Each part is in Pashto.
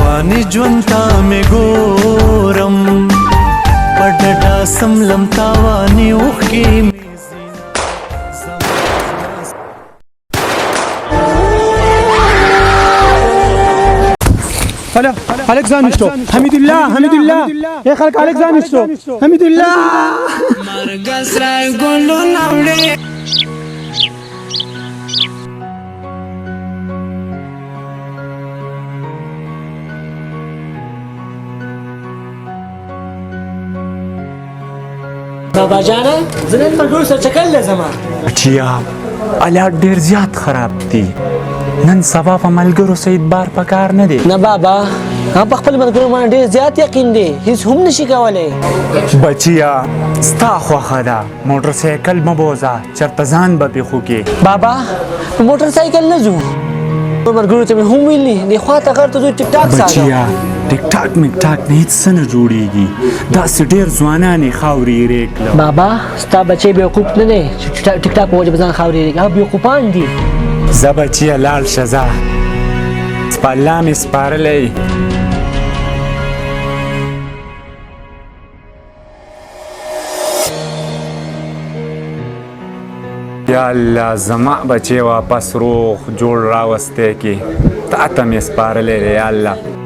رواني ژوند ته مې ګورم په ډډه سملم تاواني اوښکې مې خلق زانشتو حمید الله ای خلق زانشتو حمید الله مرګ سره ګلو نوړې بابا جانا زنن پر ګور سره چکل لازم اچیا الات ډیر زیات خراب دي نن سبا په ملګرو سید بار پکار نه دی نه بابا هم په خپل ملګرو باندې ډیر زیات یقین دی هیڅ هم نشي کولای بچیا ستا خوخه ده موټر سایکل مبوزه چرته ځان به پیخو کې بابا موټر سایکل نه ځو ملګرو ته هم ویلي نه خواته غر ته ټیک ټاک ساته بچیا ټیک ټاک میک ټاک نه هیڅ نه جوړیږي دا ډیر ځوانانې خاورې ریکله بابا ستا بچي بیوقوف نه دی ټیک ټاک په وجه بزن خاورې ریکله بیوقوفان دي زه بچیه لاړ شه ځه سپالله مې سپارلی یا الله زما بچی واپس روغ جوړ راوستی کې تا ته مې سپارلی دی یا الله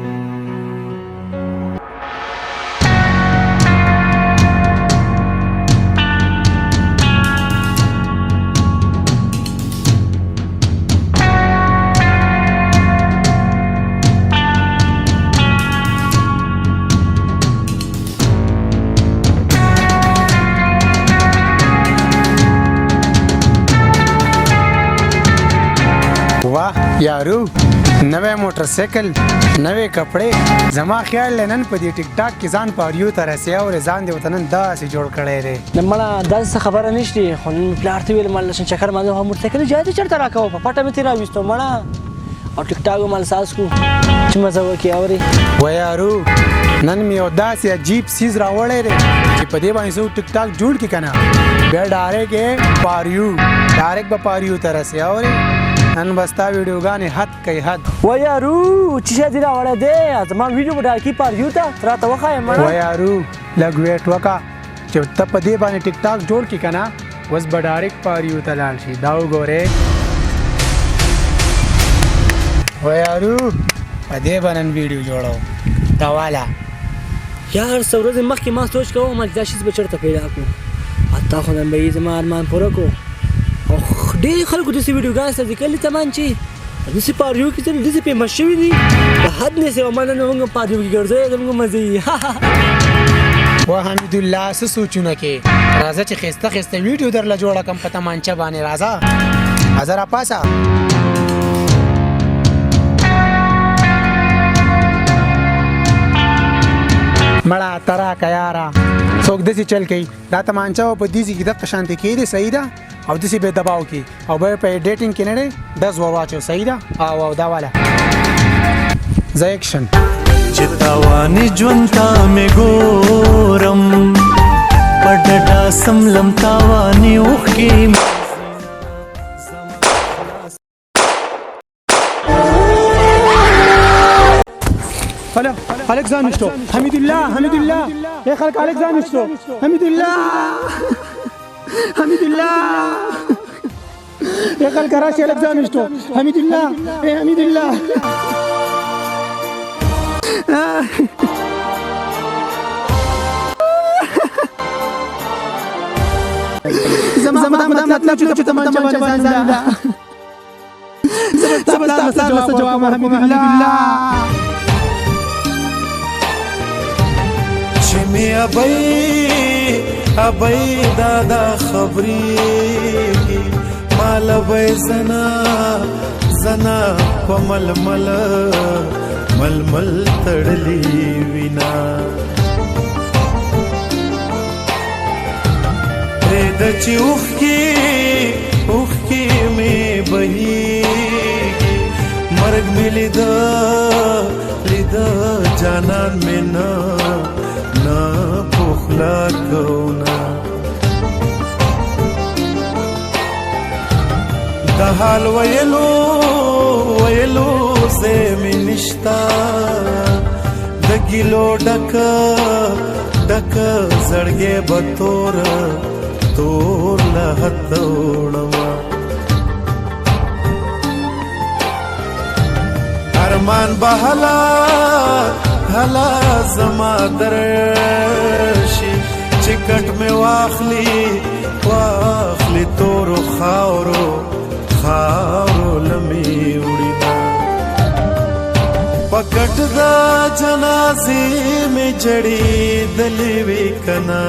یارو نوې موټر سایکل نوې کپڑے زما خیال لنن په دې ټیک ټاک کې ځان پاریو ته رسیا او ځان دې وطن داسې جوړ کړی دی نه مړه داسې خبره نشته خو نن پلار ته ویل مال شن چکر باندې موټر سایکل جاده چرته راکاو په پټه مې تیرا وستو مړه او ټیک ټاک مال ساس کو چې مزه وکي اوري و یارو نن مې یو داسې عجیب سیز راوړی دی چې په دې باندې زه ټیک ټاک جوړ کی کنه بیا ډایرکټ پاریو ډایرکټ به پاریو ته رسیا اوري نن بستا ویډیوګانې حد کوي حد و یارو چې دې راوړی دی زما ویډیو بډا کی پاریو ته راته وخایم مړه و یارو لږ ویټ وکړه چې ته په دې باندې ټیک ټاک جوړ کی کنه اوس به ډایرکټ پاریو ته لاړ شي دا وګورې و یارو په دې باندې ویډیو جوړو دا والا یار څو ورځې مخکې ما سوچ کوم چې دا شی به چېرته پیدا کړو حتی خو نن به یې زما ارمان پوره کړو او ډېر خلکو داسې ویډیوګانې سره لیکلي تمان چې داسې پاریو کې ځینې داسې فیمس شوي دي د حد نه سوا ما نن موږ پاریو کې ګرځو زموږ مزې و حمید الله څه سوچونه کې راځه چې ښایسته ښایسته ویډیو درله جوړه کړم په تمانچه باندې راځه راځه راپاسه مړه ترا که یاره څوک داسې چل کوي دا تمانچه په دې کې دقه شانتې کېدې صحیح ده او داسې به دباو کې او به په ایډیټینګ کې نه دی 10 ور واچو صحیح ده او دا والا زه ایکشن چې تاواني ژوند ته مې ګورم په ډډه سملم تاواني اوښکې خلق زانشتو حمید الله ای خلق زانشتو حمید الله ای خلق راشي خلق زانشتو حمید الله ای حمید الله زما مطلب چې تمانچه باندې ځان ده زبردست جواب حمید الله چې مې ابۍ دادا خبرې مال به زنا په ململ تړلې وینا د چې اوښکې مې بهېږي مرګ مې لیده جانان مې نه پخلا کونا د حال ویلو زه مې نشتا ګلو ډک ډک زړګې به تور تور له حد وړمه ارمان به هلا هلا زما درشي چې کټ مې واخلي تورو خاورو لمې وړي پکټ دا جنازې مې جړې دلې وې کنا